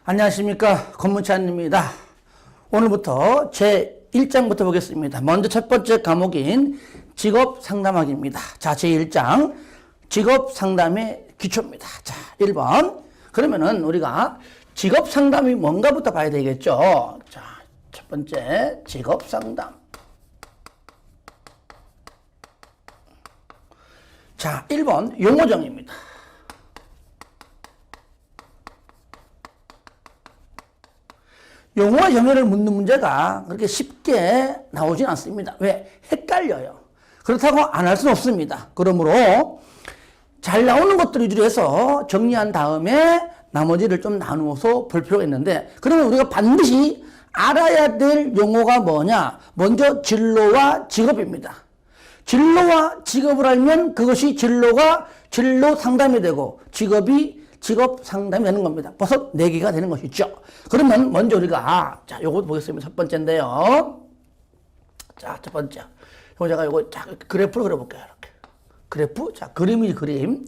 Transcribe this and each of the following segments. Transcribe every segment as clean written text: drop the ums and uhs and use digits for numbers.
안녕하십니까, 권문찬입니다. 오늘부터 제 1장부터 보겠습니다. 먼저 첫 번째 과목인 직업 상담학입니다. 자, 제 1장 직업 상담의 기초입니다. 자, 1번. 그러면은 우리가 직업 상담이 뭔가부터 봐야 되겠죠. 자, 첫 번째 직업 상담. 자, 1번 용어정의입니다. 용어와 정의를 묻는 문제가 그렇게 쉽게 나오진 않습니다. 왜? 헷갈려요. 그렇다고 안 할 수는 없습니다. 그러므로 잘 나오는 것들 위주로 해서 정리한 다음에 나머지를 좀 나누어서 볼 필요가 있는데, 그러면 우리가 반드시 알아야 될 용어가 뭐냐? 먼저 진로와 직업입니다. 진로와 직업을 알면 그것이 진로가 진로 상담이 되고 직업이 직업 상담이 되는 겁니다. 벌써 4개가 되는 것이죠. 그러면 먼저 우리가 자, 요거 보겠습니다. 첫 번째인데요. 자, 첫 번째. 요거 제가 요거 자, 그래프를 그려볼게요. 이렇게. 그래프? 자, 그림이 그림.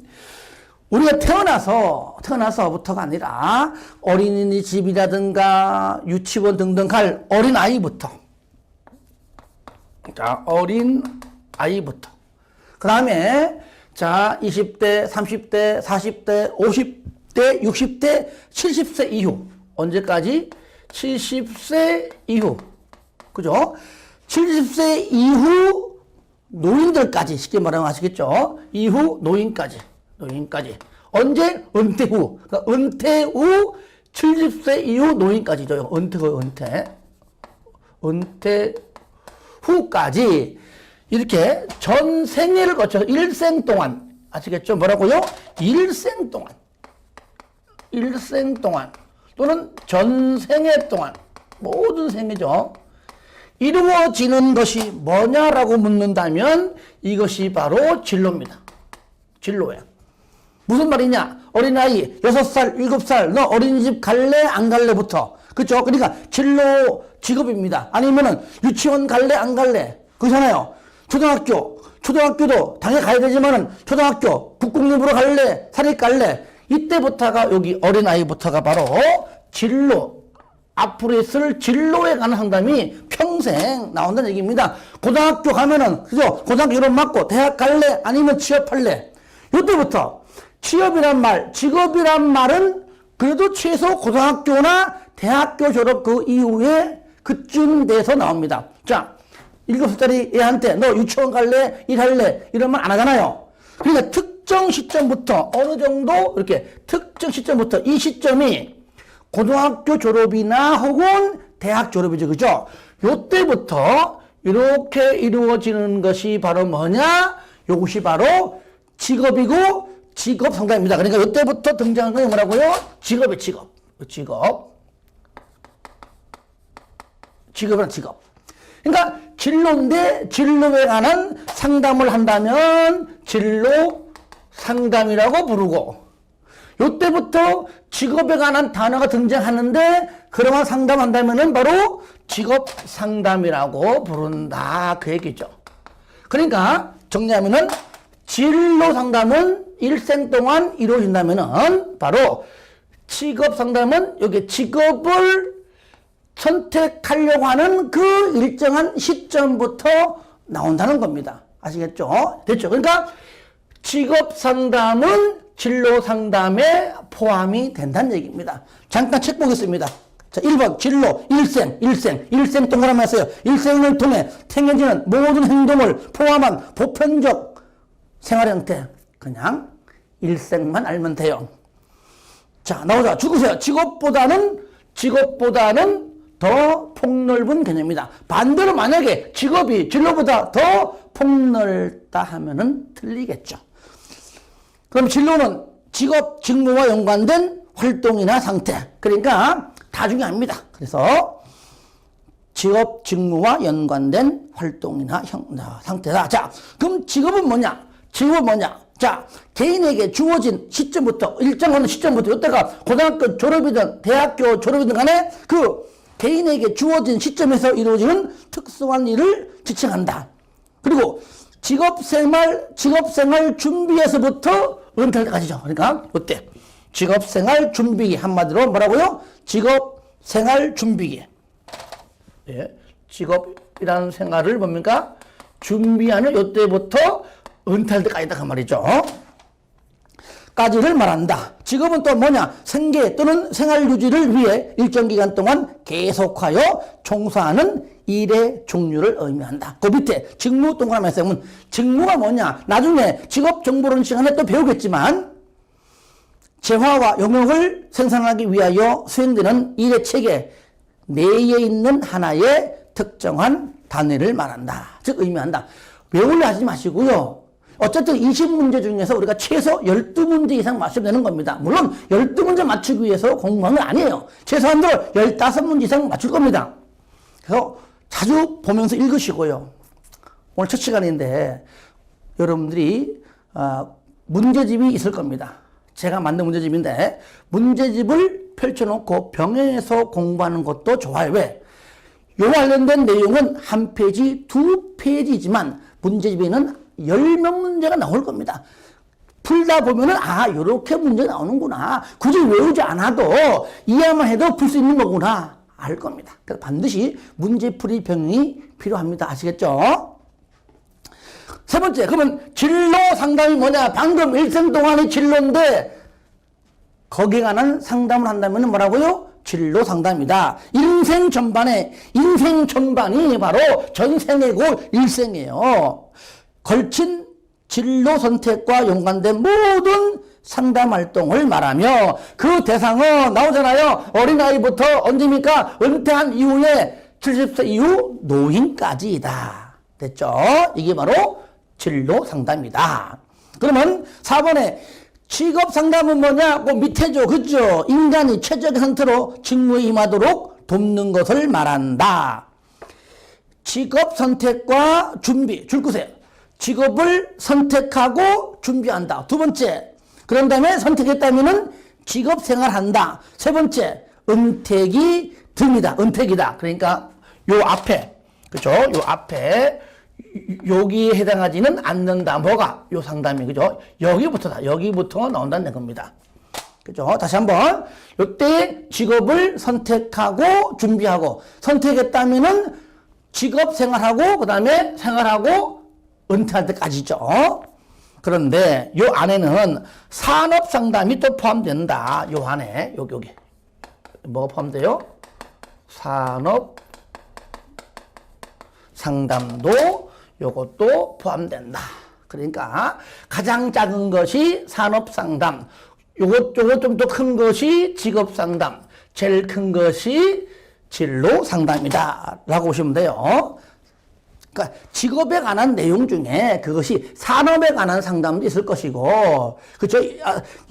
우리가 태어나서부터가 아니라 어린이집이라든가 유치원 등등 갈 어린아이부터. 자, 어린아이부터. 그 다음에 자, 20대, 30대, 40대, 50대, 60대, 70세 이후. 언제까지? 70세 이후. 그죠? 70세 이후 노인들까지, 쉽게 말하면 아시겠죠? 이후 노인까지. 언제? 은퇴 후. 그러니까 은퇴 후 70세 이후 노인까지죠. 은퇴 후까지. 이렇게 전 생애를 거쳐서 일생 동안, 아시겠죠? 뭐라고요? 일생 동안 또는 전 생애 동안, 모든 생애죠. 이루어지는 것이 뭐냐라고 묻는다면 이것이 바로 진로입니다. 진로예요. 무슨 말이냐? 어린아이 6살, 7살 너 어린이집 갈래 안 갈래부터, 그렇죠? 그러니까 진로 직업입니다. 아니면은 유치원 갈래 안 갈래, 그렇잖아요. 초등학교도 당연히 가야 되지만은 초등학교 국공립으로 갈래 사립 갈래, 이때부터가 여기 어린아이부터가 바로 진로, 앞으로 있을 진로에 관한 상담이 평생 나온다는 얘기입니다. 고등학교 가면은, 그죠? 고등학교 졸업 맞고 대학 갈래 아니면 취업할래, 이때부터 취업이란 말, 직업이란 말은 그래도 최소 고등학교나 대학교 졸업 그 이후에 그쯤 돼서 나옵니다. 자, 7살짜리 애한테 너 유치원 갈래? 일할래? 이런 말 안 하잖아요. 그러니까 특정 시점부터 어느 정도 이렇게 특정 시점부터, 이 시점이 고등학교 졸업이나 혹은 대학 졸업이죠. 그죠? 요때부터 이렇게 이루어지는 것이 바로 뭐냐? 요것이 바로 직업이고 직업 상담입니다. 그러니까 요때부터 등장하는 게 뭐라고요? 직업이에요. 직업이란 직업. 그러니까 진로인데 진로에 관한 상담을 한다면 진로 상담이라고 부르고, 이때부터 직업에 관한 단어가 등장하는데 그러한 상담한다면은 바로 직업 상담이라고 부른다, 그 얘기죠. 그러니까 정리하면은 진로 상담은 일생 동안 이루어진다면은 바로 직업 상담은 여기 직업을 선택하려고 하는 그 일정한 시점부터 나온다는 겁니다. 아시겠죠? 됐죠? 그러니까 직업 상담은 진로 상담에 포함이 된다는 얘기입니다. 잠깐 책 보겠습니다. 자, 1번 진로, 일생 동그라미 하세요. 일생을 통해 행해지는 모든 행동을 포함한 보편적 생활 형태. 그냥 일생만 알면 돼요. 자, 나오자. 죽으세요. 직업보다는 더 폭넓은 개념이다. 반대로 만약에 직업이 진로보다 더 폭넓다 하면은 틀리겠죠. 그럼 진로는 직업, 직무와 연관된 활동이나 상태. 그러니까 다 중요합니다. 그래서 직업, 직무와 연관된 활동이나 상태다. 자, 그럼 직업은 뭐냐? 자, 개인에게 주어진 시점부터, 일정하는 시점부터, 이때가 고등학교 졸업이든 대학교 졸업이든 간에 그 개인에게 주어진 시점에서 이루어지는 특수한 일을 지칭한다. 그리고 직업생활 준비에서부터 은퇴할 때까지죠. 그러니까 이때 직업생활 준비기. 한마디로 뭐라고요? 직업생활 준비기. 예, 직업이라는 생활을 뭡니까? 준비하는 요때부터 은퇴할 때까지다 그 말이죠. 까지를 말한다. 직업은 또 뭐냐? 생계 또는 생활 유지를 위해 일정 기간 동안 계속하여 종사하는 일의 종류를 의미한다. 그 밑에 직무 동그라미 쓰면 직무가 뭐냐? 나중에 직업 정보론 시간에 또 배우겠지만 재화와 용역을 생산하기 위하여 수행되는 일의 체계 내에 있는 하나의 특정한 단위를 말한다. 즉 의미한다. 외우려 하지 마시고요. 어쨌든 20문제 중에서 우리가 최소 12문제 이상 맞추면 되는 겁니다. 물론 12문제 맞추기 위해서 공부한 건 아니에요. 최소한으로 15문제 이상 맞출 겁니다. 그래서 자주 보면서 읽으시고요. 오늘 첫 시간인데 여러분들이 문제집이 있을 겁니다. 제가 만든 문제집인데 문제집을 펼쳐놓고 병행해서 공부하는 것도 좋아요. 왜? 요 관련된 내용은 한 페이지, 두 페이지지만 문제집에는 10명 문제가 나올 겁니다. 풀다 보면은 요렇게 문제 나오는구나. 굳이 외우지 않아도 이해만 해도 풀 수 있는 거구나. 알 겁니다. 그래서 반드시 문제풀이 병행이 필요합니다. 아시겠죠? 세 번째, 그러면 진로 상담이 뭐냐? 방금 일생 동안의 진로인데 거기에 관한 상담을 한다면 뭐라고요? 진로 상담이다. 인생 전반이 바로 전생이고 일생이에요. 걸친 진로 선택과 연관된 모든 상담 활동을 말하며 그 대상은 나오잖아요. 어린아이부터 언제입니까? 은퇴한 이후에 70세 이후 노인까지이다. 됐죠? 이게 바로 진로 상담이다. 그러면 4번에 직업 상담은 뭐냐? 그 밑에죠. 그죠? 인간이 최적의 상태로 직무에 임하도록 돕는 것을 말한다. 직업 선택과 준비. 줄 거세요. 직업을 선택하고 준비한다. 두 번째, 그런 다음에 선택했다면은 직업 생활한다. 세 번째, 은퇴기 듭니다. 은퇴기다. 그러니까 요 앞에, 그죠? 요 앞에 여기에 해당하지는 않는다. 뭐가? 요 상담이, 그죠? 여기부터다. 여기부터 나온다는 겁니다. 그죠? 다시 한번. 요때 직업을 선택하고 준비하고 선택했다면은 직업 생활하고 그 다음에 생활하고 은퇴할 때까지죠. 그런데 요 안에는 산업 상담이 또 포함된다. 요 안에 여기 뭐가 포함돼요? 산업 상담도 요것도 포함된다. 그러니까 가장 작은 것이 산업 상담, 요것 좀 더 큰 것이 직업 상담, 제일 큰 것이 진로 상담이다 라고 보시면 돼요. 그러니까 직업에 관한 내용 중에 그것이 산업에 관한 상담도 있을 것이고, 그죠?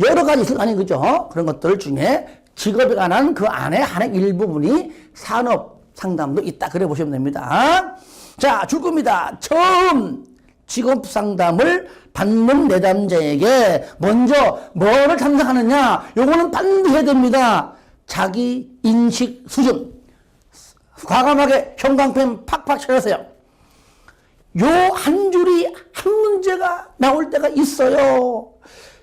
여러 가지 있을 거 아니에요, 그죠? 그런 것들 중에 직업에 관한 그 안에 하나의 일부분이 산업 상담도 있다. 그래 보시면 됩니다. 자, 줄 겁니다. 처음 직업 상담을 받는 내담자에게 먼저 뭐를 탐색하느냐? 요거는 반드시 해야 됩니다. 자기 인식 수준. 과감하게 형광펜 팍팍 쳐주세요. 요 한 줄이 한 문제가 나올 때가 있어요.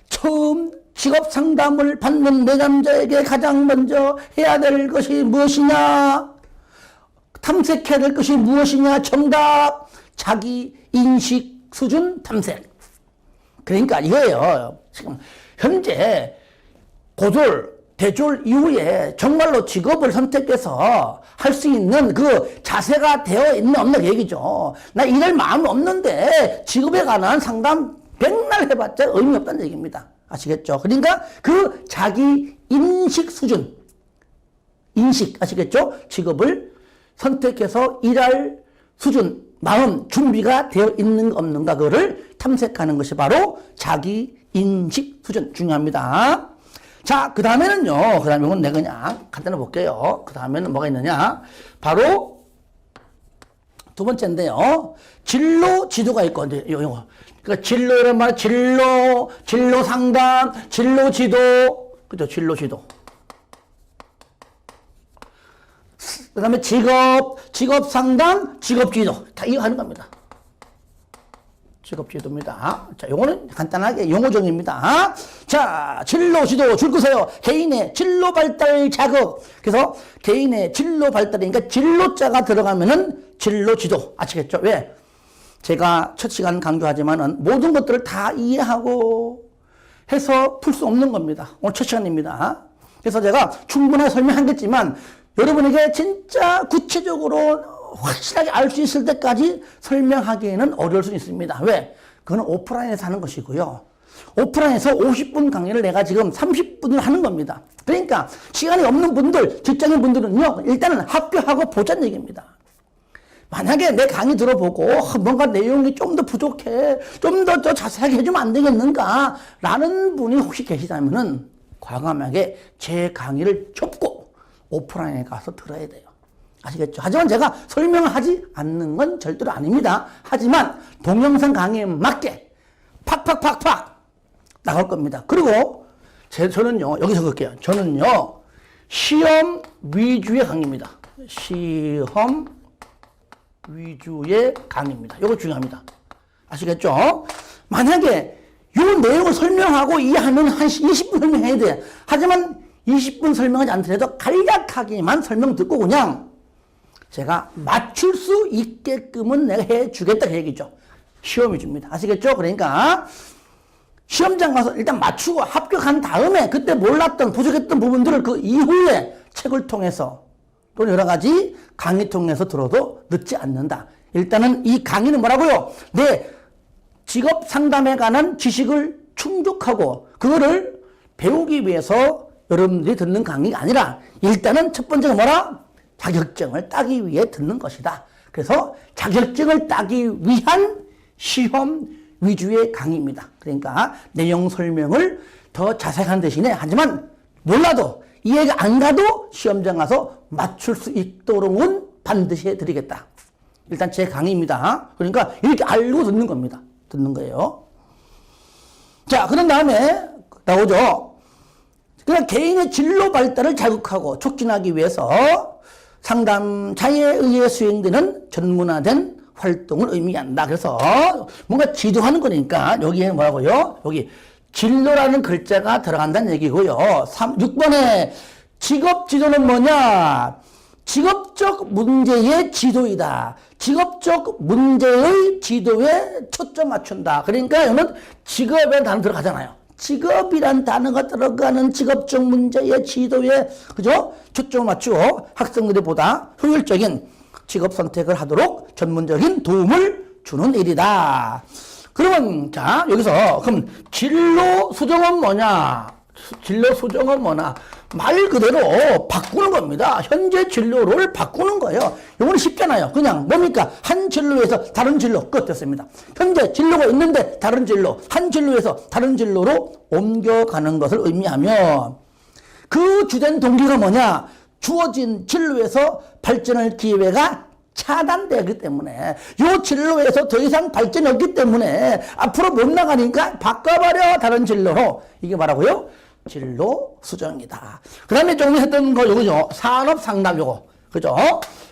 처음 직업 상담을 받는 내담자에게 가장 먼저 해야 될 것이 무엇이냐? 탐색해야 될 것이 무엇이냐? 정답! 자기 인식 수준 탐색. 그러니까 이거예요. 지금 현재 고졸, 대졸 이후에 정말로 직업을 선택해서 할 수 있는 그 자세가 되어 있는 없는 얘기죠. 나 일할 마음이 없는데 직업에 관한 상담 백날 해봤자 의미 없다는 얘기입니다. 아시겠죠? 그러니까 그 자기 인식 수준, 인식 아시겠죠? 직업을 선택해서 일할 수준, 마음, 준비가 되어 있는가 없는가 그거를 탐색하는 것이 바로 자기 인식 수준 중요합니다. 자, 그 다음에는요, 그 다음에는 내가 그냥 간단히 볼게요. 그 다음에는 뭐가 있느냐. 바로 두 번째인데요. 진로 지도가 있고, 이제 이거. 그러니까 진로란 말, 진로 상담, 진로 지도. 그죠? 진로 지도. 그 다음에 직업 상담, 직업 지도. 다 이거 하는 겁니다. 직업지도입니다. 자, 요거는 간단하게 용어정의입니다. 자, 진로 지도 줄 거세요. 개인의 진로 발달 자극. 그래서 개인의 진로 발달이니까 진로자가 들어가면은 진로 지도. 아시겠죠? 왜? 제가 첫 시간 강조하지만은 모든 것들을 다 이해하고 해서 풀 수 없는 겁니다. 오늘 첫 시간입니다. 그래서 제가 충분하게 설명하겠지만 여러분에게 진짜 구체적으로 확실하게 알 수 있을 때까지 설명하기에는 어려울 수 있습니다. 왜? 그건 오프라인에서 하는 것이고요. 오프라인에서 50분 강의를 내가 지금 30분을 하는 겁니다. 그러니까 시간이 없는 분들, 직장인 분들은요, 일단은 학교하고 보자는 얘기입니다. 만약에 내 강의 들어보고 뭔가 내용이 좀 더 부족해, 좀 더 자세하게 해주면 안 되겠는가? 라는 분이 혹시 계시다면은 과감하게 제 강의를 접고 오프라인에 가서 들어야 돼요. 아시겠죠? 하지만 제가 설명을 하지 않는 건 절대로 아닙니다. 하지만 동영상 강의에 맞게 팍팍팍팍 나갈 겁니다. 그리고 저는요, 여기서 그럴게요. 저는요, 시험 위주의 강의입니다. 시험 위주의 강의입니다. 이거 중요합니다. 아시겠죠? 만약에 이 내용을 설명하고 이해하면 한 20분 설명해야 돼. 하지만 20분 설명하지 않더라도 간략하게만 설명 듣고 그냥 제가 맞출 수 있게끔은 내가 해주겠다 그 얘기죠. 시험이 줍니다. 아시겠죠? 그러니까 시험장 가서 일단 맞추고 합격한 다음에 그때 몰랐던 부족했던 부분들을 그 이후에 책을 통해서 또 여러 가지 강의 통해서 들어도 늦지 않는다. 일단은 이 강의는 뭐라고요? 내 직업 상담에 관한 지식을 충족하고 그거를 배우기 위해서 여러분들이 듣는 강의가 아니라 일단은 첫 번째가 뭐라? 자격증을 따기 위해 듣는 것이다. 그래서 자격증을 따기 위한 시험 위주의 강의입니다. 그러니까 내용 설명을 더 자세히 한 대신에 하지만 몰라도 이해가 안 가도 시험장 가서 맞출 수 있도록은 반드시 해드리겠다. 일단 제 강의입니다. 그러니까 이렇게 알고 듣는 겁니다. 듣는 거예요. 자, 그런 다음에 나오죠. 그냥 개인의 진로 발달을 자극하고 촉진하기 위해서 상담자에 의해 수행되는 전문화된 활동을 의미한다. 그래서 뭔가 지도하는 거니까 여기에 뭐라고요? 여기 진로라는 글자가 들어간다는 얘기고요. 6번에 직업 지도는 뭐냐? 직업적 문제의 지도이다. 직업적 문제의 지도에 초점 맞춘다. 그러니까 여기는 직업에 단어 들어가잖아요. 직업이란 단어가 들어가는 직업적 문제의 지도에, 그죠? 초점을 맞추고 학생들이 보다 효율적인 직업 선택을 하도록 전문적인 도움을 주는 일이다. 그러면, 자, 여기서, 그럼 진로 수정은 뭐냐? 진로 수정은 뭐냐? 말 그대로 바꾸는 겁니다. 현재 진로를 바꾸는 거예요. 이거는 쉽잖아요. 그냥 뭡니까? 한 진로에서 다른 진로 끝 됐습니다. 현재 진로가 있는데 다른 진로, 한 진로에서 다른 진로로 옮겨가는 것을 의미하며 그 주된 동기가 뭐냐? 주어진 진로에서 발전할 기회가 차단되기 때문에 이 진로에서 더 이상 발전이 없기 때문에 앞으로 못 나가니까 바꿔버려 다른 진로로. 이게 뭐라고요? 진로 수정이다. 그 다음에 조금 했던 거 요거죠. 산업 상담 요거. 그죠?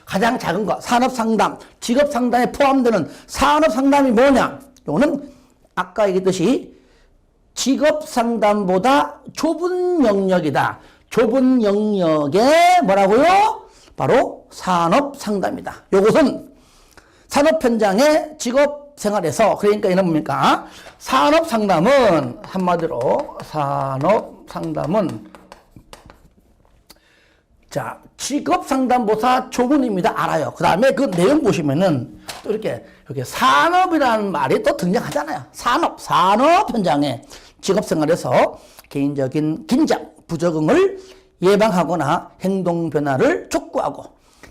가장 작은 거. 산업 상담. 직업 상담에 포함되는 산업 상담이 뭐냐? 요거는 아까 얘기했듯이 직업 상담보다 좁은 영역이다. 좁은 영역에 뭐라고요? 바로 산업 상담이다. 요것은 산업 현장의 직업 생활에서, 그러니까 이는 뭡니까? 산업 상담은 한마디로 산업 상담은 자, 직업 상담보다 좁은입니다. 알아요. 그 다음에 그 내용 보시면은 또 이렇게 산업이라는 말이 또 등장하잖아요. 산업 현장에 직업 생활에서 개인적인 긴장, 부적응을 예방하거나 행동 변화를 촉구하고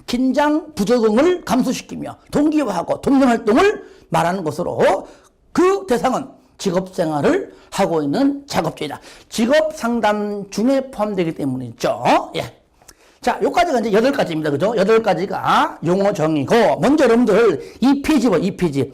긴장, 부적응을 감소시키며 동기화하고 동료 활동을 말하는 것으로 그 대상은 직업 생활을 하고 있는 작업주이다. 직업 상담 중에 포함되기 때문이죠. 예. 자, 요까지가 이제 8가지입니다. 그죠? 8가지가 용어 정의고, 먼저 여러분들 2페이지 봐, 2페이지.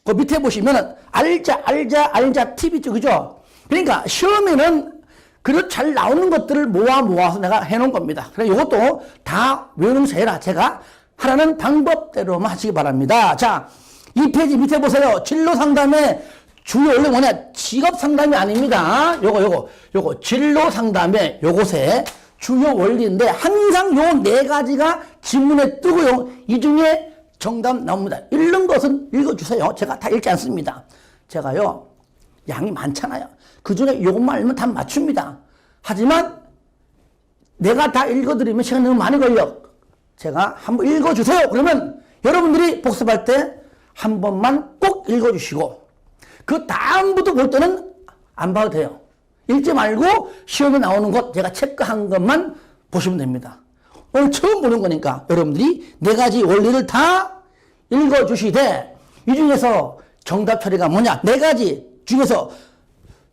그 밑에 보시면은 알자 팁 있죠. 그죠? 그러니까 시험에는 그래도 잘 나오는 것들을 모아서 내가 해놓은 겁니다. 그래서 이것도 다 외우면서 해라. 제가 하라는 방법대로만 하시기 바랍니다. 자, 이 페이지 밑에 보세요. 진로 상담의 주요 원리 뭐냐? 직업 상담이 아닙니다. 요거 진로 상담의 요것의 주요 원리인데 항상 요 네 가지가 지문에 뜨고요. 이 중에 정답 나옵니다. 읽는 것은 읽어주세요. 제가 다 읽지 않습니다. 제가요 양이 많잖아요. 그 중에 요것만 알면 다 맞춥니다. 하지만 내가 다 읽어드리면 시간이 너무 많이 걸려. 제가 한번 읽어주세요. 그러면 여러분들이 복습할 때 한 번만 꼭 읽어주시고 그 다음부터 볼 때는 안 봐도 돼요. 읽지 말고 시험에 나오는 것 제가 체크한 것만 보시면 됩니다. 오늘 처음 보는 거니까 여러분들이 네 가지 원리를 다 읽어주시되 이 중에서 정답 처리가 뭐냐? 네 가지 중에서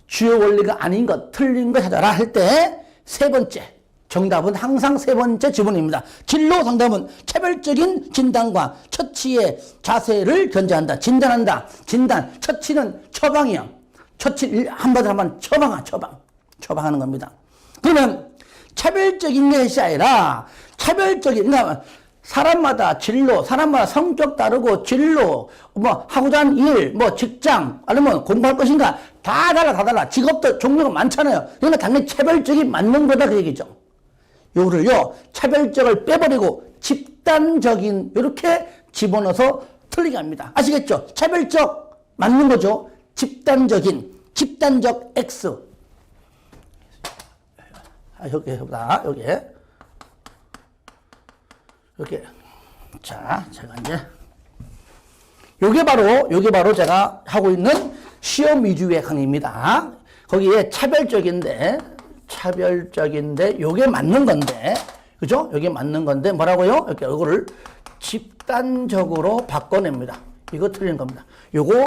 주요 원리가 아닌 것, 틀린 거 찾아라 할 때 세 번째 정답은 항상 세 번째 지문입니다. 진로 상담은 차별적인 진단과 처치의 자세를 견제한다. 진단한다. 진단. 처치는 처방이야. 처치 한마디로 하면 처방하는 겁니다. 그러면 차별적인 것이 아니라 차별적인 그러니까 사람마다 진로, 사람마다 성격 다르고 진로, 뭐 하고자 하는 일, 뭐 직장, 아니면 공부할 것인가 다 달라. 직업도 종류가 많잖아요. 그러니까 당연히 차별적인 맞는 거다 그 얘기죠. 요거를요 차별적을 빼버리고 집단적인 이렇게 집어넣어서 틀리게 합니다. 아시겠죠? 차별적 맞는 거죠. 집단적 X. 여기보다 여기. 자, 제가 이제 요게 바로 제가 하고 있는 시험 위주의 강의입니다. 거기에 차별적인데 요게 맞는 건데, 그죠? 요게 맞는 건데, 뭐라고요? 이렇게 이거를 집단적으로 바꿔냅니다. 이거 틀린 겁니다. 요거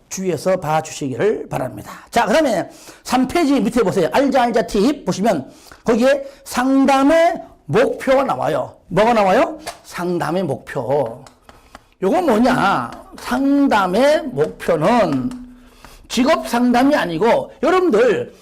주의해서 봐주시기를 바랍니다. 자, 그 다음에 3페이지 밑에 보세요. 알자 팁 보시면 거기에 상담의 목표가 나와요. 뭐가 나와요? 상담의 목표. 요건 뭐냐? 상담의 목표는 직업 상담이 아니고 여러분들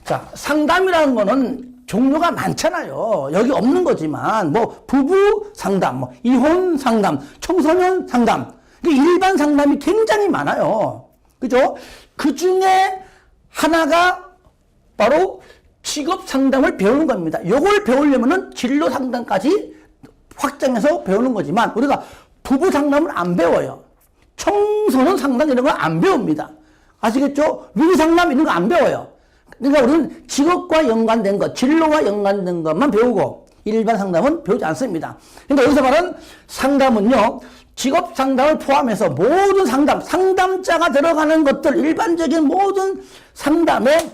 자, 상담이라는 거는 종류가 많잖아요. 여기 없는 거지만, 뭐, 부부 상담, 뭐, 이혼 상담, 청소년 상담. 일반 상담이 굉장히 많아요. 그죠? 그 중에 하나가 바로 직업 상담을 배우는 겁니다. 요걸 배우려면은 진로 상담까지 확장해서 배우는 거지만, 우리가 부부 상담을 안 배워요. 청소년 상담 이런 거 안 배웁니다. 아시겠죠? 위기 상담 이런 거 안 배워요. 그러니까 우리는 직업과 연관된 것, 진로와 연관된 것만 배우고 일반 상담은 배우지 않습니다. 그러니까 여기서 말하는 상담은요, 직업 상담을 포함해서 모든 상담자가 들어가는 것들, 일반적인 모든 상담의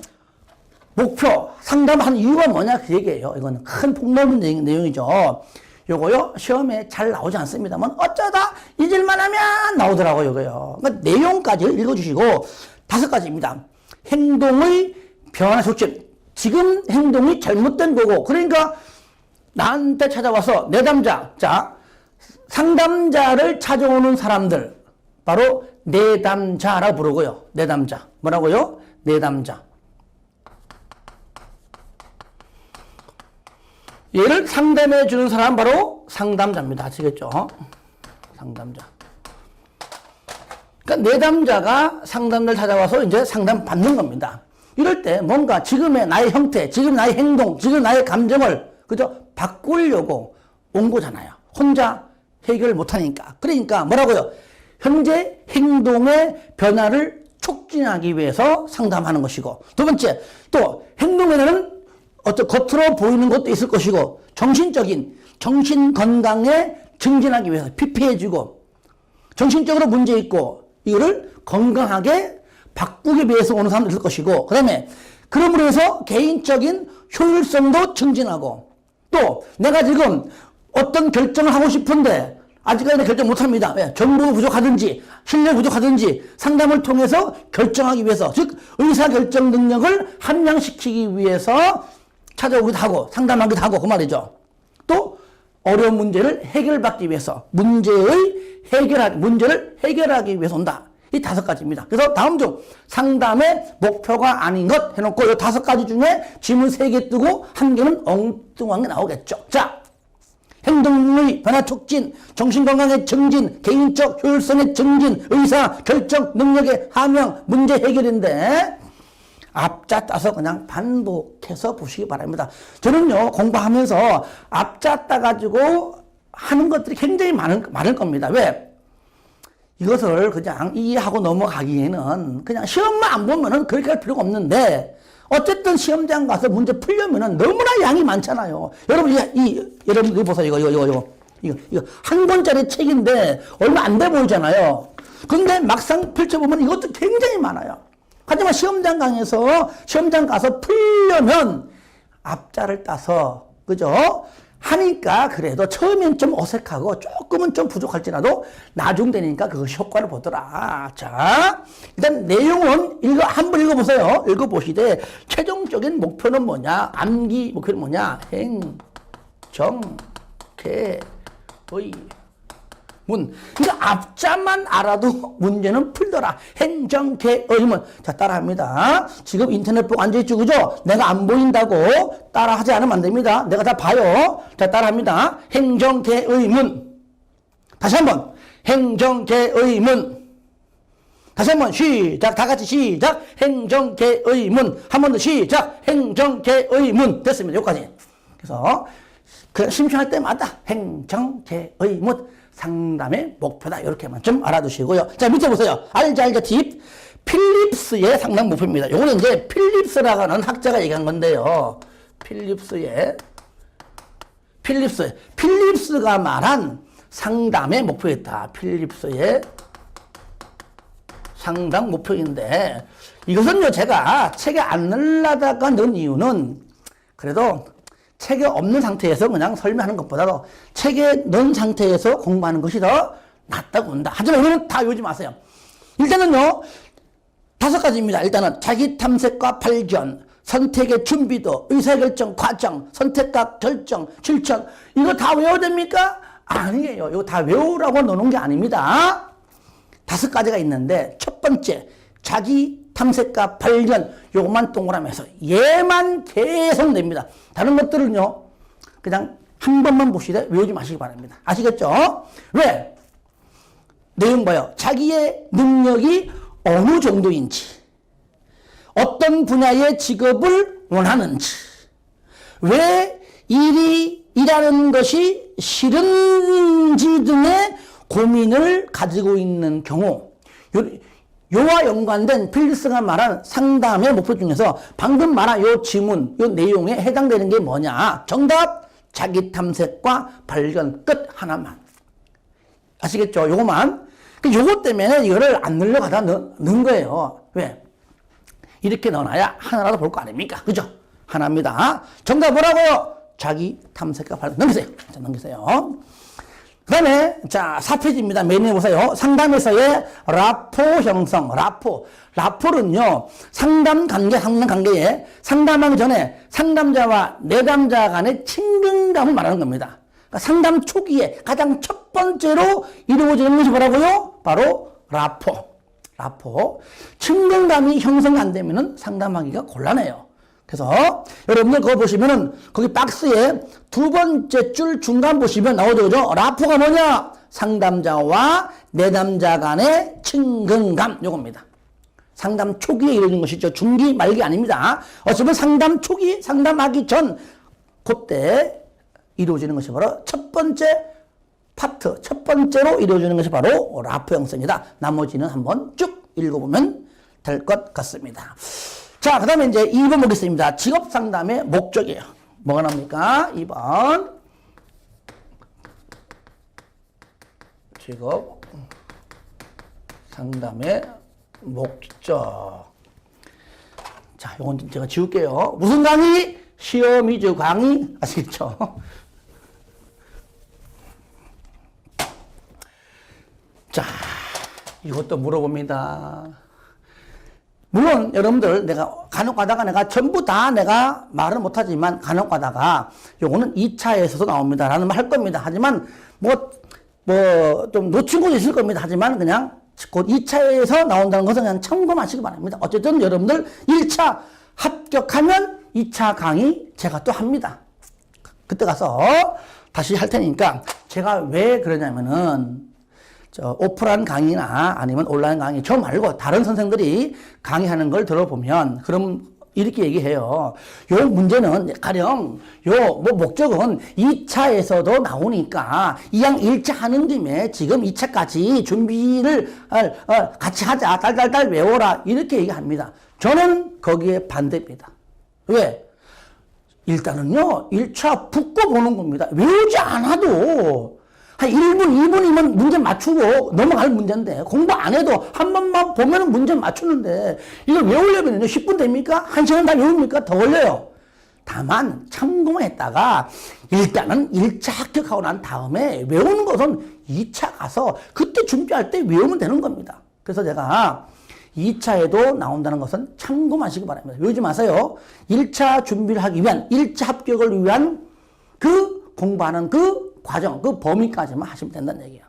목표, 상담한 이유가 뭐냐 그 얘기예요. 이거는 큰 폭넓은 내용이죠. 요거요, 시험에 잘 나오지 않습니다만 어쩌다 잊을만 하면 나오더라고요, 이거요. 그러니까 내용까지 읽어주시고 5가지입니다. 행동의 변화 촉진. 지금 행동이 잘못된 거고, 그러니까 나한테 찾아와서 내담자, 자, 상담자를 찾아오는 사람들, 바로 내담자라고 부르고요. 내담자. 뭐라고요? 내담자. 얘를 상담해 주는 사람 바로 상담자입니다. 아시겠죠? 상담자. 그러니까 내담자가 상담자를 찾아와서 이제 상담 받는 겁니다. 이럴 때 뭔가 지금의 나의 형태, 지금 나의 행동, 지금 나의 감정을 그죠? 바꾸려고 온 거잖아요. 혼자 해결 못하니까. 그러니까 뭐라고요? 현재 행동의 변화를 촉진하기 위해서 상담하는 것이고, 두 번째, 또 행동에는 어떤 겉으로 보이는 것도 있을 것이고, 정신 건강에 증진하기 위해서 피폐해지고, 정신적으로 문제 있고, 이거를 건강하게 바꾸기 위해서 오는 사람도 있을 것이고, 그 다음에 그럼으로 해서 개인적인 효율성도 증진하고, 또 내가 지금 어떤 결정을 하고 싶은데 아직까지 결정 못합니다. 왜? 정보가 부족하든지 실력 부족하든지 상담을 통해서 결정하기 위해서, 즉 의사결정 능력을 함양시키기 위해서 찾아오기도 하고 상담하기도 하고 그 말이죠. 또 어려운 문제를 해결받기 위해서 문제를 해결하기 위해서 온다. 이 5가지입니다. 그래서 다음 중 상담의 목표가 아닌 것 해놓고 이 5가지 중에 지문 3개 뜨고 1개는 엉뚱한 게 나오겠죠. 자, 행동의 변화 촉진, 정신건강의 증진, 개인적 효율성의 증진, 의사, 결정, 능력의 함양, 문제 해결인데 앞자 따서 그냥 반복해서 보시기 바랍니다. 저는요, 공부하면서 앞자 따가지고 하는 것들이 굉장히 많을 겁니다. 왜? 이것을 그냥 이해하고 넘어가기에는 그냥 시험만 안 보면은 그렇게 할 필요가 없는데, 어쨌든 시험장 가서 문제 풀려면은 너무나 양이 많잖아요. 여러분, 여러분, 이거 보세요. 이거 한 권짜리 책인데 얼마 안 돼 보이잖아요. 근데 막상 펼쳐보면 이것도 굉장히 많아요. 하지만 시험장 가서 풀려면 앞자를 따서, 그죠? 하니까 그래도 처음엔 좀 어색하고 조금은 좀 부족할지라도 나중 되니까 그것이 효과를 보더라. 자, 일단 내용은 한번 읽어보세요. 읽어보시되 최종적인 목표는 뭐냐? 암기 목표는 뭐냐? 행, 정, 개, 의, 문. 그러니까 앞자만 알아도 문제는 풀더라. 행정개의문. 자, 따라합니다. 지금 인터넷 보고 앉아있죠, 그죠? 내가 안 보인다고 따라하지 않으면 안 됩니다. 내가 다 봐요. 자, 따라합니다. 행정개의문. 다시 한번. 행정개의문. 다시 한번 시작. 다 같이 시작. 행정개의문. 한 번 더 시작. 행정개의문. 됐습니다. 여기까지. 그래서 심심할 때마다 행정개의문. 상담의 목표다. 이렇게만 좀 알아두시고요. 자, 밑에 보세요. 알자 팁. 필립스의 상담 목표입니다. 요거는 이제 필립스라고 하는 학자가 얘기한 건데요. 필립스가 말한 상담의 목표였다. 필립스의 상담 목표인데, 이것은요, 제가 책에 안 넣으려다가 넣은 이유는 그래도 책에 없는 상태에서 그냥 설명하는 것보다도 책에 넣은 상태에서 공부하는 것이 더 낫다고 한다. 하지만 이거는 다 외우지 마세요. 일단은요, 5가지입니다. 일단은 자기 탐색과 발견, 선택의 준비도, 의사결정 과정, 선택과 결정, 실천. 이거 다 외워야 됩니까? 아니에요. 이거 다 외우라고 넣는 게 아닙니다. 5가지가 있는데, 첫 번째, 자기 탐색과 발견, 요것만 동그라미에서 얘만 계속 냅니다. 다른 것들은요, 그냥 한 번만 보시되 외우지 마시기 바랍니다. 아시겠죠? 왜? 내용 봐요. 자기의 능력이 어느 정도인지, 어떤 분야의 직업을 원하는지, 왜 일하는 것이 싫은지 등의 고민을 가지고 있는 경우, 요와 연관된 필립스가 말한 상담의 목표 중에서 방금 말한 요 지문, 요 내용에 해당되는 게 뭐냐? 정답, 자기 탐색과 발견, 끝 하나만. 아시겠죠? 요거만. 요거 때문에 이거를 안 늘려가다 넣은 거예요. 왜? 이렇게 넣어놔야 하나라도 볼 거 아닙니까? 그죠? 하나입니다. 정답 뭐라고요? 자기 탐색과 발견. 넘기세요. 자, 넘기세요. 그 다음에, 자, 4페이지입니다. 맨 위에 보세요. 상담에서의 라포 형성, 라포는요, 상담관계에 상담하기 전에 상담자와 내담자 간의 친근감을 말하는 겁니다. 그러니까 상담 초기에 가장 첫 번째로 이루어지는 것이 뭐라고요? 바로 라포. 친근감이 형성 안 되면은 상담하기가 곤란해요. 그래서 여러분들 그거 보시면은 거기 박스에 2번째 줄 중간 보시면 나오죠, 그죠? 라포가 뭐냐? 상담자와 내담자 간의 친근감, 요겁니다. 상담 초기에 이루어진 것이죠. 중기, 말기 아닙니다. 어쩌면 상담 초기, 상담하기 전, 그때 이루어지는 것이 바로 첫 번째 파트, 첫 번째로 이루어지는 것이 바로 라포 형성이다. 나머지는 한번 쭉 읽어보면 될 것 같습니다. 자, 그 다음에 이제 2번 보겠습니다. 직업 상담의 목적이에요. 뭐가 나옵니까? 2번. 직업 상담의 목적. 자, 요건 제가 지울게요. 무슨 강의? 시험 위주 강의. 아시겠죠? 자, 이것도 물어봅니다. 물론 여러분들 내가 간혹 가다가 내가 전부 다 내가 말을 못하지만 간혹 가다가 요거는 2차에서도 나옵니다 라는 말 할 겁니다. 하지만 좀 놓친 곳이 있을 겁니다. 하지만 그냥 곧 2차에서 나온다는 것은 그냥 참고하시기 바랍니다. 어쨌든 여러분들 1차 합격하면 2차 강의 제가 또 합니다. 그때 가서 다시 할 테니까 제가 왜 그러냐면은 오프라인 강의나 아니면 온라인 강의 저 말고 다른 선생들이 강의하는 걸 들어보면 그럼 이렇게 얘기해요. 요 문제는 가령 목적은 2차에서도 나오니까 이왕 1차 하는 김에 지금 2차까지 준비를 같이 하자. 딸딸딸 외워라. 이렇게 얘기합니다. 저는 거기에 반대입니다. 왜? 일단은요, 1차 붙고 보는 겁니다. 외우지 않아도 한 1분, 2분이면 문제 맞추고 넘어갈 문제인데 공부 안 해도 한 번만 보면 문제 맞추는데 이걸 외우려면 10분 됩니까? 1시간 다 외웁니까? 더 걸려요. 다만 참고만 했다가 일단은 1차 합격하고 난 다음에 외우는 것은 2차 가서 그때 준비할 때 외우면 되는 겁니다. 그래서 제가 2차에도 나온다는 것은 참고만 하시기 바랍니다. 외우지 마세요. 1차 준비를 하기 위한, 1차 합격을 위한 그 공부하는 그 과정, 그 범위까지만 하시면 된다는 얘기예요.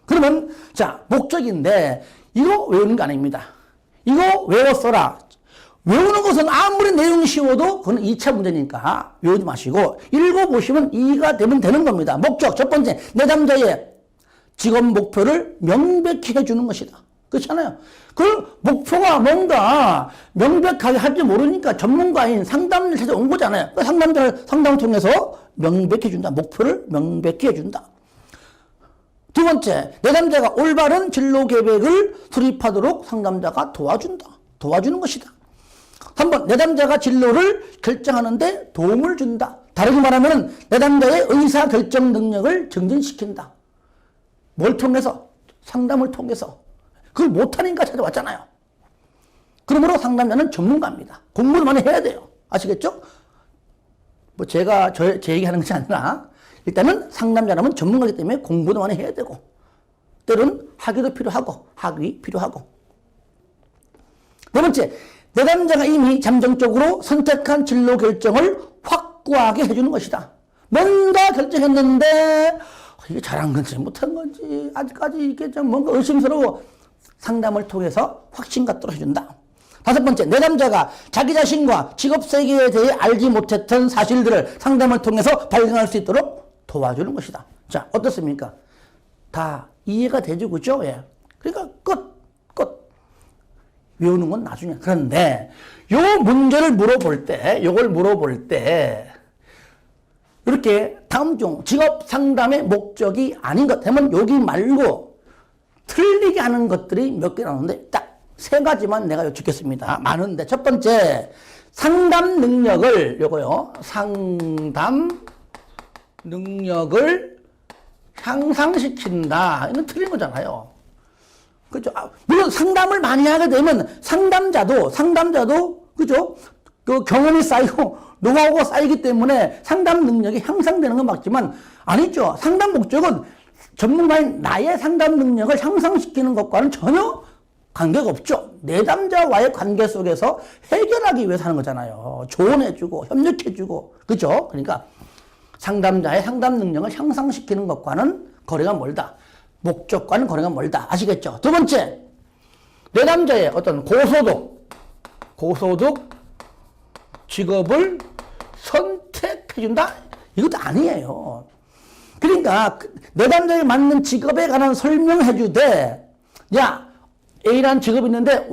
그러면, 자, 목적인데, 이거 외우는 거 아닙니다. 이거 외웠어라. 외우는 것은 아무리 내용이 쉬워도 그건 2차 문제니까 외우지 마시고, 읽어보시면 이해가 되면 되는 겁니다. 목적, 첫 번째, 내담자의 직업 목표를 명백히 해주는 것이다. 그렇잖아요. 그 목표가 뭔가 명백하게 할지 모르니까 전문가인 상담을 찾아온 거잖아요. 그 상담을 통해서 명백히 준다. 목표를 명백히 해준다. 두 번째, 내담자가 올바른 진로 계획을 수립하도록 상담자가 도와준다. 도와주는 것이다. 3번, 내담자가 진로를 결정하는데 도움을 준다. 다르게 말하면 내담자의 의사결정 능력을 증진시킨다. 뭘 통해서? 상담을 통해서. 그걸 못하니까 찾아왔잖아요. 그러므로 상담자는 전문가입니다. 공부를 많이 해야 돼요. 아시겠죠? 뭐 제가 제 얘기하는 것이 아니라 일단은 상담자라면 전문가이기 때문에 공부도 많이 해야 되고 때로는 학위도 필요하고 학위 필요하고. 네 번째, 내담자가 이미 잠정적으로 선택한 진로 결정을 확고하게 해주는 것이다. 뭔가 결정했는데 이게 잘한 건지 못한 건지 아직까지 이게 좀 뭔가 의심스러워. 상담을 통해서 확신 갖도록 해준다. 다섯 번째, 내담자가 자기 자신과 직업 세계에 대해 알지 못했던 사실들을 상담을 통해서 발견할 수 있도록 도와주는 것이다. 자, 어떻습니까? 다 이해가 되죠, 그죠? 예. 그러니까 끝. 외우는 건 나중에. 그런데 요 문제를 물어볼 때 이렇게 다음 중 직업 상담의 목적이 아닌 것 되면 여기 말고 틀리게 하는 것들이 몇 개 나오는데 딱 세 가지만 내가 여쭙겠습니다. 많은데 첫 번째, 상담 능력을 상담 능력을 향상시킨다. 이건 틀린 거잖아요. 그죠? 물론 상담을 많이 하게 되면 상담자도 그죠? 그 경험이 쌓이고 노하우가 쌓이기 때문에 상담 능력이 향상되는 건 맞지만 아니죠. 상담 목적은 전문가인 나의 상담 능력을 향상시키는 것과는 전혀 관계가 없죠. 내담자와의 관계 속에서 해결하기 위해서 하는 거잖아요. 조언해주고 협력해주고 그죠? 그러니까 상담자의 상담 능력을 향상시키는 것과는 거리가 멀다. 목적과는 거리가 멀다. 아시겠죠? 두 번째, 내담자의 어떤 고소득 직업을 선택해준다? 이것도 아니에요. 그러니까 내담자에 맞는 직업에 관한 설명해주되, 야, A라는 직업이 있는데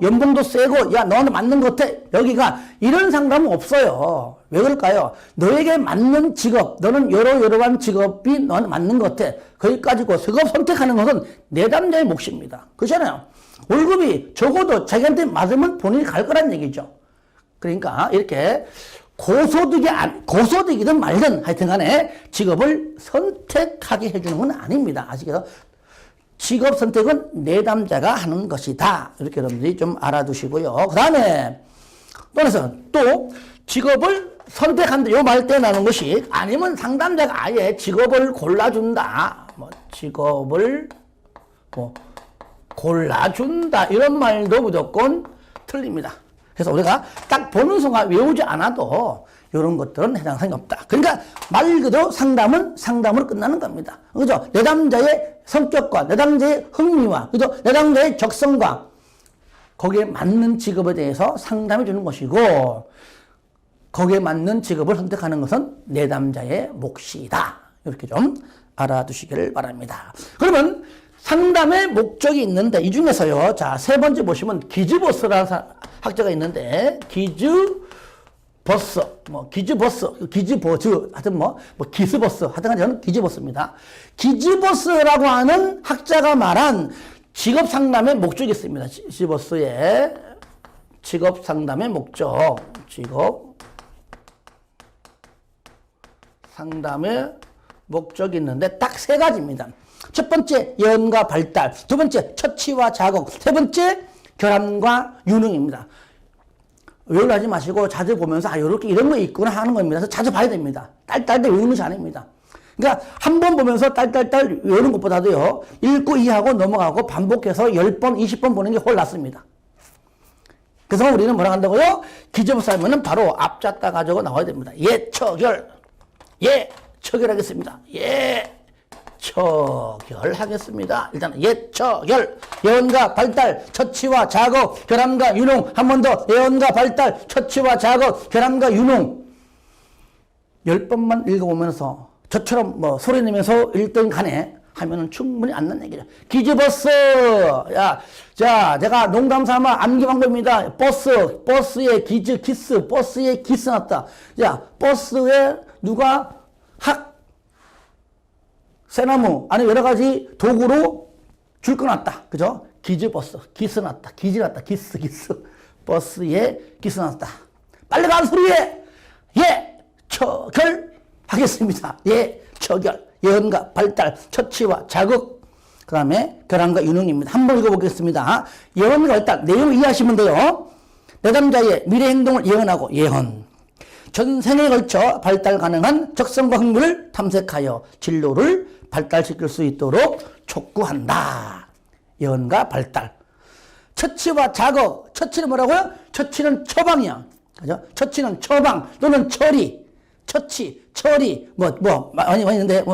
연봉도 세고 야 너한테 맞는 것 같아. 여기가 이런 상담은 없어요. 왜 그럴까요? 너에게 맞는 직업, 너는 여러한 직업이 너한테 맞는 것 같아. 거기까지고 직업 선택하는 것은 내담자의 몫입니다. 그렇잖아요. 월급이 적어도 자기한테 맞으면 본인이 갈 거란 얘기죠. 그러니까 이렇게 고소득이든 말든 하여튼 간에 직업을 선택하게 해주는 건 아닙니다. 아시겠죠? 직업 선택은 내담자가 하는 것이다. 이렇게 여러분들이 좀 알아두시고요. 그 다음에 또 직업을 선택한다. 요 말 때 나오는 것이 아니면 상담자가 아예 직업을 골라준다. 직업을 골라준다. 이런 말도 무조건 틀립니다. 그래서 우리가 딱 보는 순간 외우지 않아도 이런 것들은 해당 사항이 없다. 그러니까 말 그대로 상담은 상담으로 끝나는 겁니다. 그죠? 내담자의 성격과 내담자의 흥미와 그죠? 내담자의 적성과 거기에 맞는 직업에 대해서 상담해 주는 것이고 거기에 맞는 직업을 선택하는 것은 내담자의 몫이다. 이렇게 좀 알아두시기를 바랍니다. 그러면 상담의 목적이 있는데 이 중에서요. 자, 세 번째 보시면 기즈버스라는 학자가 있는데 기즈버스, 기즈버즈, 하여튼 기스버스, 하여튼 저는 기즈버스입니다. 기즈버스라고 하는 학자가 말한 직업 상담의 목적이 있습니다. 기즈버스의 직업 상담의 목적, 직업 상담의 목적이 있는데 딱 세 가지입니다. 첫 번째 예언과 발달, 두 번째 처치와 자극, 세 번째 결함과 유능입니다. 외우려 하지 마시고 자주 보면서 이렇게 이런 거 있구나 하는 겁니다. 그래서 자주 봐야 됩니다. 딸딸딸 외우는 것이 아닙니다. 그러니까 한 번 보면서 딸딸딸 외우는 것보다도요. 읽고 이해하고 넘어가고 반복해서 10번, 20번 보는 게 훨씬 낫습니다. 그래서 우리는 뭐라 한다고요? 기저부사 하면은 바로 앞잡다 가지고 나와야 됩니다. 예처결. 처결하겠습니다. 처결하겠습니다. 일단 예처결, 예언과 발달, 처치와 자극, 결함과 유능. 한 번 더 예언과 발달, 처치와 자극, 결함과 유능. 10번만 읽어보면서 저처럼 소리 내면서 1등 가네 하면은 충분히 안 난다는 얘기죠. 기즈버스. 자, 제가 농담 삼아 암기한 겁니다. 버스에 기스, 버스에 기스 났다. 자, 버스에 누가 새나무 안에 여러 가지 도구로 줄 꺼놨다. 그죠? 기즈버스, 기스 났다. 기지 났다. 기스. 버스에 기스 났다. 빨리 가는 소리에 처결 하겠습니다. 처결. 예언과 발달, 처치와 자극, 그 다음에 결함과 유능입니다. 한번 읽어보겠습니다. 예언과 발달, 내용을 이해하시면 돼요. 내담자의 미래 행동을 예언하고 예언. 전생에 걸쳐 발달 가능한 적성과 흥미를 탐색하여 진로를 발달시킬 수 있도록 촉구한다. 예언과 발달. 처치와 자극. 처치는 뭐라고요? 처치는 처방이야. 그죠? 처치는 처방 또는 처리. 처리, 많이 있는데,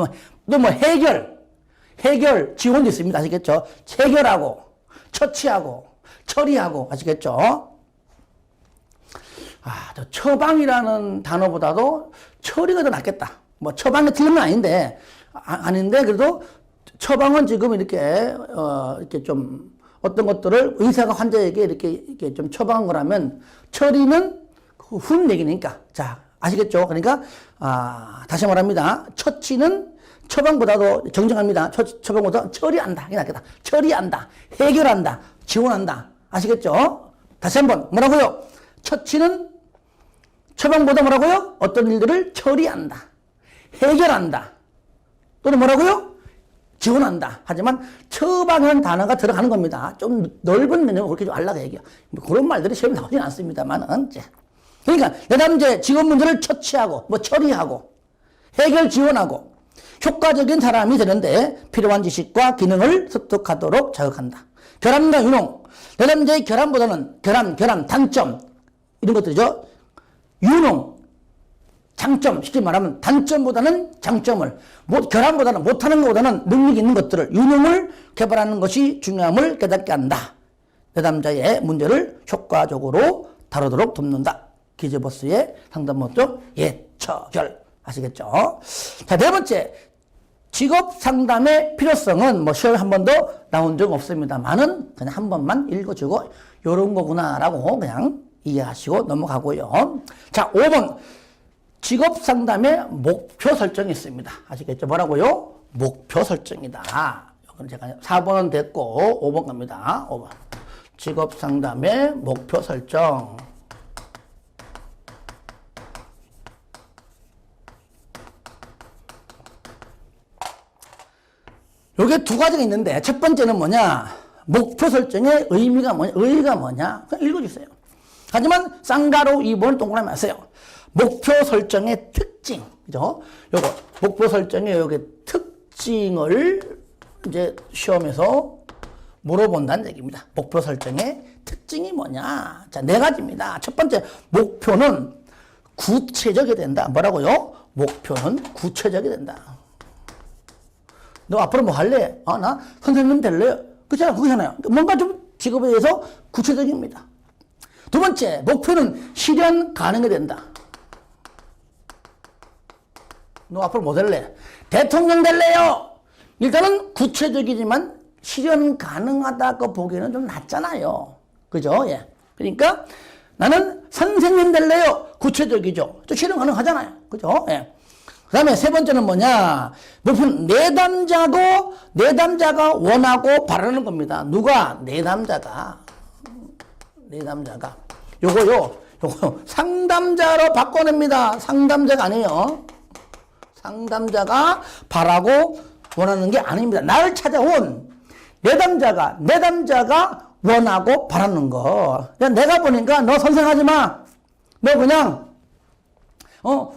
해결 지원도 있습니다. 아시겠죠? 해결하고, 처치하고, 처리하고, 아시겠죠? 저 처방이라는 단어보다도 처리가 더 낫겠다. 처방이 틀린 건 아닌데, 그래도 처방은 지금 이렇게 좀 어떤 것들을 의사가 환자에게 이렇게 좀 처방한 거라면, 처리는 훈 얘기니까. 자, 아시겠죠? 그러니까, 다시 말합니다. 처치는 처방보다도 정정합니다. 처방보다 처리한다. 이게 낫겠다. 처리한다. 해결한다. 지원한다. 아시겠죠? 다시 한번, 뭐라고요? 처치는 처방보다 뭐라고요? 어떤 일들을 처리한다. 해결한다. 또는 뭐라고요? 지원한다. 하지만 처방이라는 단어가 들어가는 겁니다. 좀 넓은 개념을 그렇게 좀 알라고 얘기해요. 그런 말들이 시험에 나오진 않습니다만은. 그러니까 내담자의 직업 문제를 처치하고 처리하고 해결 지원하고 효과적인 사람이 되는데 필요한 지식과 기능을 습득하도록 자극한다. 결함과 유능. 내담자의 결함보다는 결함, 단점 이런 것들이죠. 유능, 장점, 쉽게 말하면 단점보다는 장점을, 결함보다는 못하는 것보다는 능력 있는 것들을, 유능을 개발하는 것이 중요함을 깨닫게 한다. 내담자의 문제를 효과적으로 다루도록 돕는다. 기즈버스의 상담 목적 예처결. 아시겠죠? 자, 네 번째. 직업 상담의 필요성은 시험에 한 번도 나온 적 없습니다만은 그냥 한 번만 읽어주고 요런 거구나라고 그냥 이해하시고 넘어가고요. 자, 5번. 직업 상담의 목표 설정이 있습니다. 아시겠죠? 뭐라고요? 목표 설정이다. 이건 제가 4번은 됐고 5번 갑니다. 5번. 직업 상담의 목표 설정. 요게 두 가지가 있는데, 첫 번째는 뭐냐? 목표 설정의 의미가 뭐냐? 의의가 뭐냐? 그냥 읽어주세요. 하지만 쌍가로 2번을 동그라미 하세요. 목표 설정의 특징. 그죠? 요거, 목표 설정의 요게 특징을 이제 시험에서 물어본다는 얘기입니다. 목표 설정의 특징이 뭐냐? 자, 네 가지입니다. 첫 번째, 목표는 구체적이 된다. 뭐라고요? 목표는 구체적이 된다. 너 앞으로 뭐 할래? 나 선생님 될래요? 그잖아요. 뭔가 좀 직업에 대해서 구체적입니다. 두 번째, 목표는 실현 가능이 된다. 너 앞으로 뭐 될래? 대통령 될래요. 일단은 구체적이지만 실현 가능하다고 보기에는 좀 낮잖아요. 그죠? 예. 그러니까 나는 선생님 될래요. 구체적이죠. 또 실현 가능하잖아요. 그죠? 예. 그 다음에 세 번째는 뭐냐? 높은 내담자가 원하고 바라는 겁니다. 누가? 내담자가. 요거 상담자로 바꿔냅니다. 상담자가 아니에요. 상담자가 바라고 원하는 게 아닙니다. 나를 찾아온 내담자가 원하고 바라는 거. 내가 보니까 너 선생하지 마. 너 그냥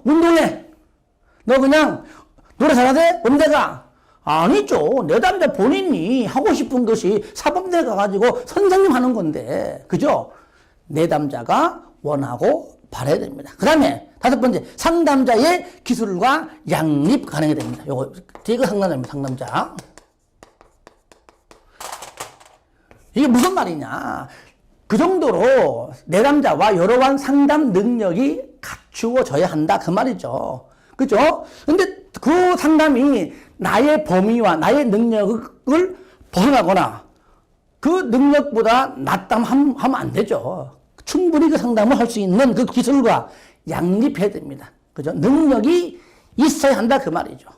운동해. 너 그냥 노래 잘하대? 음대가. 아니죠. 내담자 본인이 하고 싶은 것이 사범대 가가지고 선생님 하는 건데. 그죠? 내담자가 원하고 바라야 됩니다. 그 다음에 다섯 번째, 상담자의 기술과 양립 가능해야 됩니다. 요거 되게 상담자입니다. 상담자. 이게 무슨 말이냐? 그 정도로 내담자와 여러한 상담 능력이 갖추어져야 한다 그 말이죠. 그죠? 근데 그 상담이 나의 범위와 나의 능력을 벗어나거나 그 능력보다 낮다면 하면 안 되죠. 충분히 그 상담을 할 수 있는 그 기술과 양립해야 됩니다. 그죠? 능력이 있어야 한다 그 말이죠.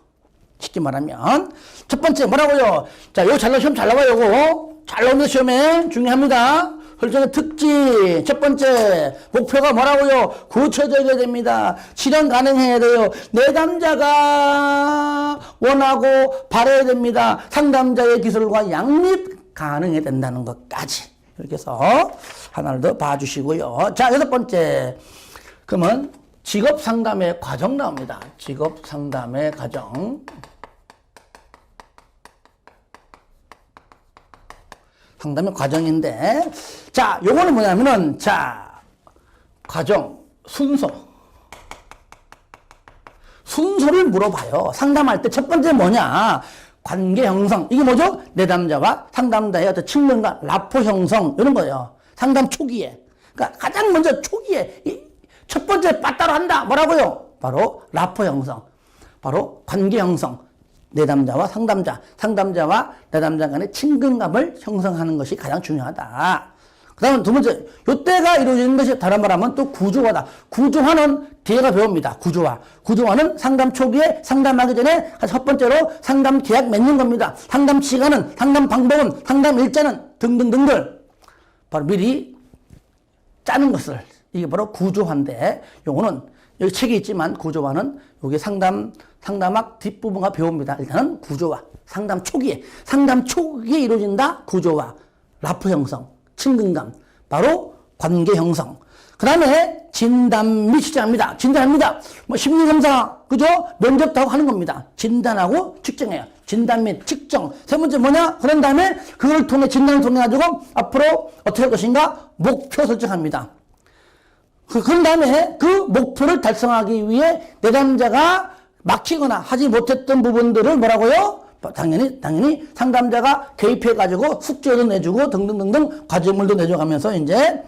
쉽게 말하면 첫 번째 뭐라고요? 자, 요거 시험 잘 나와요. 요거 잘 나오는 시험에 중요합니다. 설정의 특징 첫 번째 목표가 뭐라고요? 구체적이어야 됩니다. 실현 가능해야 돼요. 내담자가 원하고 바라야 됩니다. 상담자의 기술과 양립 가능해야 된다는 것까지 이렇게 해서 하나를 더 봐주시고요. 자, 여섯 번째 그러면 직업 상담의 과정 나옵니다. 직업 상담의 과정. 상담의 과정인데, 자, 요거는 뭐냐면은, 자, 과정, 순서를 물어봐요. 상담할 때 첫 번째 뭐냐? 관계 형성. 이게 뭐죠? 내담자와 상담자의 어떤 친분과 라포 형성, 이런 거예요. 상담 초기에. 그러니까 가장 먼저 초기에, 첫 번째 빠따로 한다. 뭐라고요? 바로 라포 형성. 바로 관계 형성. 내담자와 상담자, 상담자와 내담자 간의 친근감을 형성하는 것이 가장 중요하다. 그 다음에 두 번째, 요때가 이루어지는 것이 다른 말하면 또 구조화다. 구조화는 뒤에가 배웁니다. 구조화는 상담 초기에 상담하기 전에 첫 번째로 상담 계약 맺는 겁니다. 상담 시간은, 상담 방법은, 상담 일자는 등등등들. 바로 미리 짜는 것을. 이게 바로 구조화인데, 요거는 여기 책에 있지만 구조화는 여기 상담학 뒷부분과 배웁니다. 일단은 구조화. 상담 초기에 이루어진다. 구조화. 라포 형성. 친근감. 바로 관계 형성. 그 다음에 진단 및 측정합니다. 진단합니다. 뭐 심리검사, 그죠? 면접도 하고 하는 겁니다. 진단하고 측정해요. 진단 및 측정. 세 번째 뭐냐? 그런 다음에 그걸 통해, 진단을 통해 가지고 앞으로 어떻게 할 것인가? 목표 설정합니다. 그런 다음에 그 목표를 달성하기 위해 내담자가 막히거나 하지 못했던 부분들을 뭐라고요? 당연히 상담자가 개입해가지고 숙제도 내주고 등등등등 과제물도 내줘가면서 이제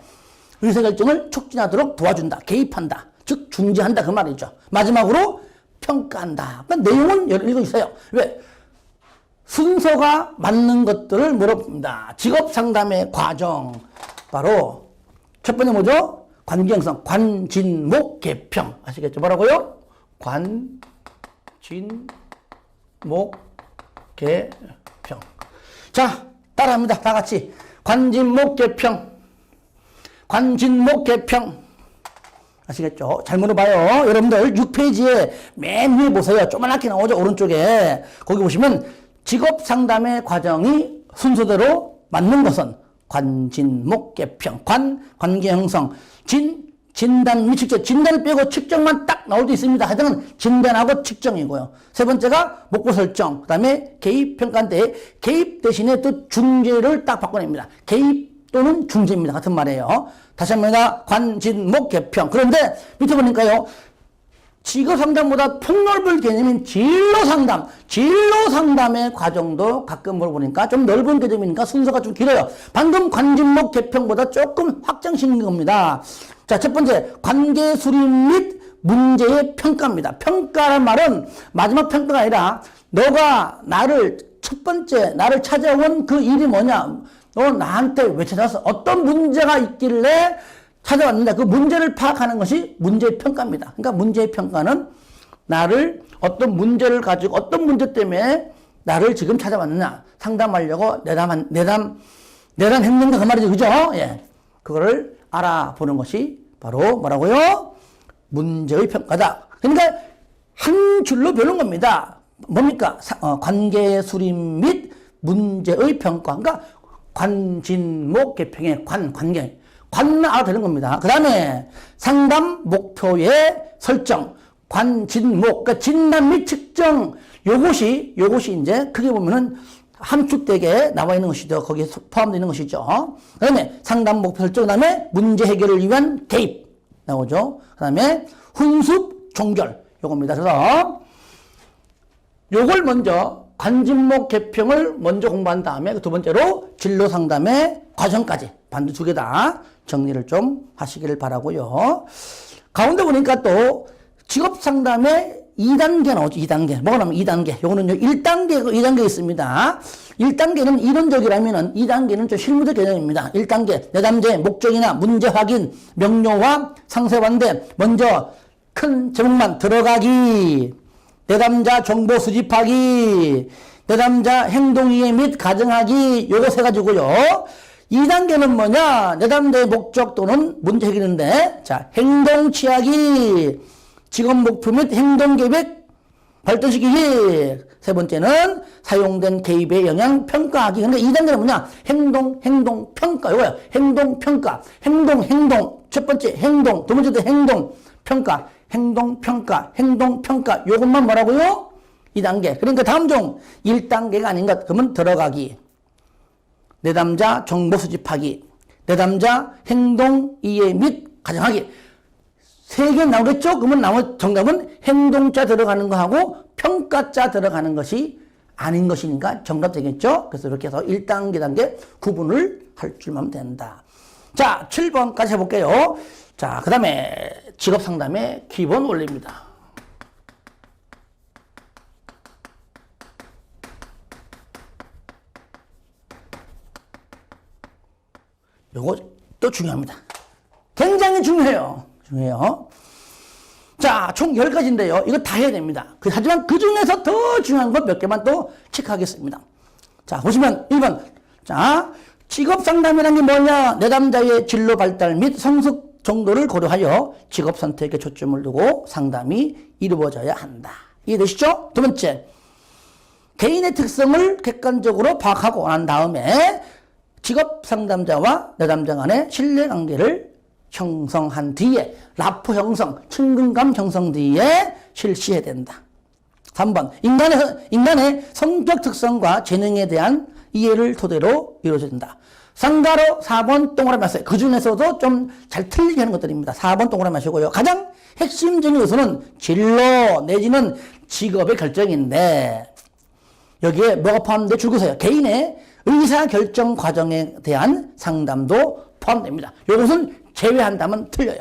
의사결정을 촉진하도록 도와준다. 개입한다. 즉 중지한다 그 말이죠. 마지막으로 평가한다. 그러니까 내용은 읽어 있어요. 왜? 순서가 맞는 것들을 물어봅니다. 직업상담의 과정. 바로 첫 번째 뭐죠? 관계형성, 관진목 개평. 아시겠죠? 뭐라고요? 관진목 개평. 자, 따라합니다. 다 같이. 관진목 개평. 아시겠죠? 잘 물어봐요. 여러분들 6페이지에 맨 위에 보세요. 조그맣게 나오죠? 오른쪽에. 거기 보시면 직업상담의 과정이 순서대로 맞는 것은 관진목 개평. 관계 형성. 진단 및 측정. 진단을 빼고 측정만 딱 나올 수 있습니다. 하여튼 진단하고 측정이고요. 세 번째가 목표 설정. 그 다음에 개입 평가인데 개입 대신에 또 중재를 딱 바꿔냅니다. 개입 또는 중재입니다. 같은 말이에요. 다시 한번 관진목 개평. 그런데 밑에 보니까요. 직업 상담보다 폭넓은 개념인 진로 상담의 과정도 가끔 물어보니까 좀 넓은 개념이니까 순서가 좀 길어요. 방금 관진목 개평보다 조금 확장시킨 겁니다. 자, 첫 번째, 관계 수립 및 문제의 평가입니다. 평가란 말은 마지막 평가가 아니라 너가 나를 첫 번째 나를 찾아온 그 일이 뭐냐? 너 나한테 왜 찾아왔어? 어떤 문제가 있길래 찾아왔는데 그 문제를 파악하는 것이 문제의 평가입니다. 그러니까 문제의 평가는 나를 어떤 문제를 가지고 어떤 문제 때문에 나를 지금 찾아왔느냐 상담하려고 내담했는가 그 말이죠. 그죠? 예. 그거를 알아보는 것이 바로 뭐라고요? 문제의 평가다. 그러니까 한 줄로 배우는 겁니다. 뭡니까? 관계 수립 및 문제의 평가. 그러니까 관진목 개평의 관계. 관은 알아되는 겁니다. 그 다음에 상담 목표의 설정. 관진목. 그러니까 진단 및 측정. 요것이 이제 크게 보면은 함축되게 나와 있는 것이죠. 거기에 포함되어 있는 것이죠. 그 다음에 상담 목표 설정, 그 다음에 문제 해결을 위한 개입 나오죠. 그 다음에 훈습 종결 요겁니다. 그래서 요걸 먼저 관진목 개평을 먼저 공부한 다음에 두 번째로 진로 상담의 과정까지 반드시 두 개 다 정리를 좀 하시기를 바라고요. 가운데 보니까 또 직업 상담의 2단계 나오죠. 2단계. 뭐가 나오면 2단계. 요거는요, 1단계, 2단계 있습니다. 1단계는 이론적이라면은 2단계는 좀 실무적 개념입니다. 1단계. 내담제, 목적이나 문제 확인, 명료와 상세반대. 먼저 큰 제목만 들어가기. 내담자 정보 수집하기. 내담자 행동 이해 및 가정하기. 요거 세 가지고요. 2단계는 뭐냐? 내담자의 목적 또는 문제 해결인데, 자, 행동 취하기. 직업 목표 및 행동 계획 발전시키기. 세 번째는 사용된 개입의 영향 평가하기. 그러니까 2단계는 뭐냐? 행동 평가. 이거야. 행동 평가. 행동. 첫 번째 행동. 두 번째도 행동 평가. 행동 평가. 요것만 뭐라고요? 2단계. 그러니까 다음 중 1단계가 아닌가? 그러면 들어가기. 내담자 정보 수집하기. 내담자 행동 이해 및 가정하기. 세 개 나오겠죠? 그러면 나머지 정답은 행동자 들어가는 거하고 평가자 들어가는 것이 아닌 것이니까 정답 되겠죠? 그래서 이렇게 해서 1단계, 단계 구분을 할 줄만 된다. 자, 7번까지 해볼게요. 자, 그 다음에 직업 상담의 기본 원리입니다. 요거 또 중요합니다. 굉장히 중요해요. 자, 총 10가지인데요. 이거 다 해야 됩니다. 하지만 그 중에서 더 중요한 것 몇 개만 또 체크하겠습니다. 자, 보시면 1번. 자, 직업 상담이라는 게 뭐냐? 내담자의 진로 발달 및 성숙 정도를 고려하여 직업 선택에 초점을 두고 상담이 이루어져야 한다. 이해되시죠? 두 번째. 개인의 특성을 객관적으로 파악하고 난 다음에 직업 상담자와 내담자 간의 신뢰관계를 형성한 뒤에 라포 형성, 친근감 형성 뒤에 실시해야 된다. 3번. 인간의 성격 특성과 재능에 대한 이해를 토대로 이루어진다. 상가로 4번 동그라미 하세요. 그 중에서도 좀 잘 틀리게 하는 것들입니다. 4번 동그라미 하시고요. 가장 핵심적인 요소는 진로 내지는 직업의 결정인데 여기에 뭐가 포함되어 줄거서요. 개인의 의사결정 과정에 대한 상담도 포함됩니다. 이것은 제외한다면 틀려요.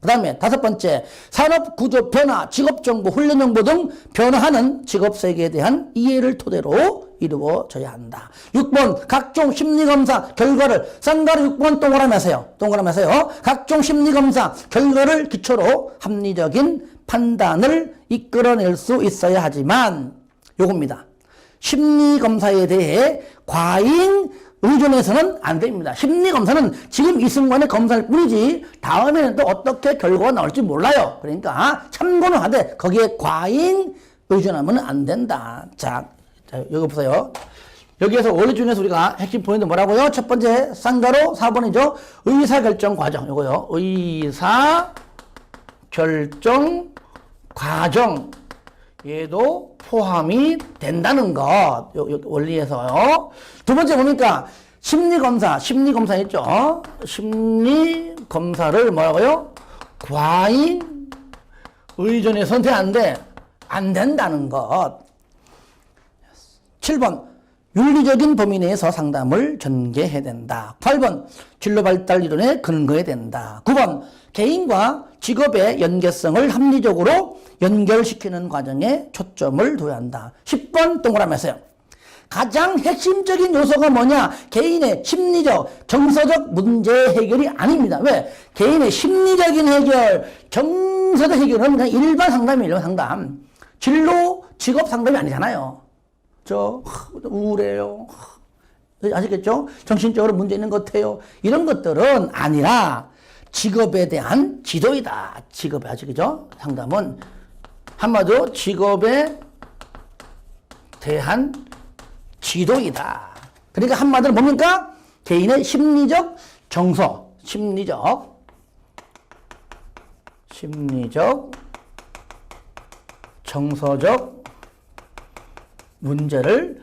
그 다음에 5번째, 산업구조 변화, 직업정보, 훈련정보 등 변화하는 직업세계에 대한 이해를 토대로 이루어져야 한다. 6번, 각종 심리검사 결과를, 쌍가루 6번 동그라미 하세요. 각종 심리검사 결과를 기초로 합리적인 판단을 이끌어낼 수 있어야 하지만, 요겁니다. 심리검사에 대해 과잉 의존해서는 안 됩니다. 심리검사는 지금 이 순간의 검사일 뿐이지 다음에는 또 어떻게 결과가 나올지 몰라요. 그러니까 참고는 하되 거기에 과잉 의존하면 안 된다. 자, 여기 보세요. 여기에서 원리 중에서 우리가 핵심 포인트 뭐라고요? 첫 번째 쌍가로 4번이죠. 의사결정 과정. 요거요. 의사결정 과정. 얘도 포함이 된다는 것. 요 원리에서요. 두 번째 보니까 심리검사 있죠. 심리검사를 뭐라고요? 과잉 의존해서는 안 된다는 것. 7번. 윤리적인 범위 내에서 상담을 전개해야 된다. 8번 진로 발달 이론에 근거해야 된다. 9번 개인과 직업의 연계성을 합리적으로 연결시키는 과정에 초점을 둬야 한다. 10번 동그라미에서요. 가장 핵심적인 요소가 뭐냐? 개인의 심리적, 정서적 문제 해결이 아닙니다. 왜? 개인의 심리적인 해결, 정서적 해결은 그냥 일반 상담이에요. 일반 상담. 진로, 직업 상담이 아니잖아요. 우울해요. 아시겠죠? 정신적으로 문제 있는 것 같아요. 이런 것들은 아니라 직업에 대한 지도이다. 직업에 아시겠죠? 상담은 한마디로 직업에 대한 지도이다. 그러니까 한마디로 뭡니까? 개인의 심리적 정서, 심리적, 정서적 문제를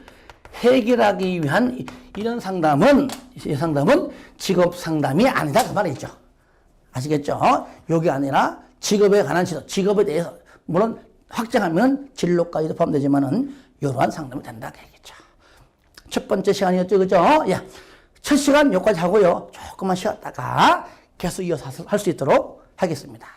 해결하기 위한 이런 상담은, 이 상담은 직업 상담이 아니다. 그 말이죠. 아시겠죠? 여기 아니라 직업에 관한 지도, 직업에 대해서, 물론 확장하면 진로까지도 포함되지만은 이러한 상담이 된다. 그러겠죠. 첫 번째 시간이었죠. 그죠? 야, 첫 시간 여기까지 하고요. 조금만 쉬었다가 계속 이어서 할 수 있도록 하겠습니다.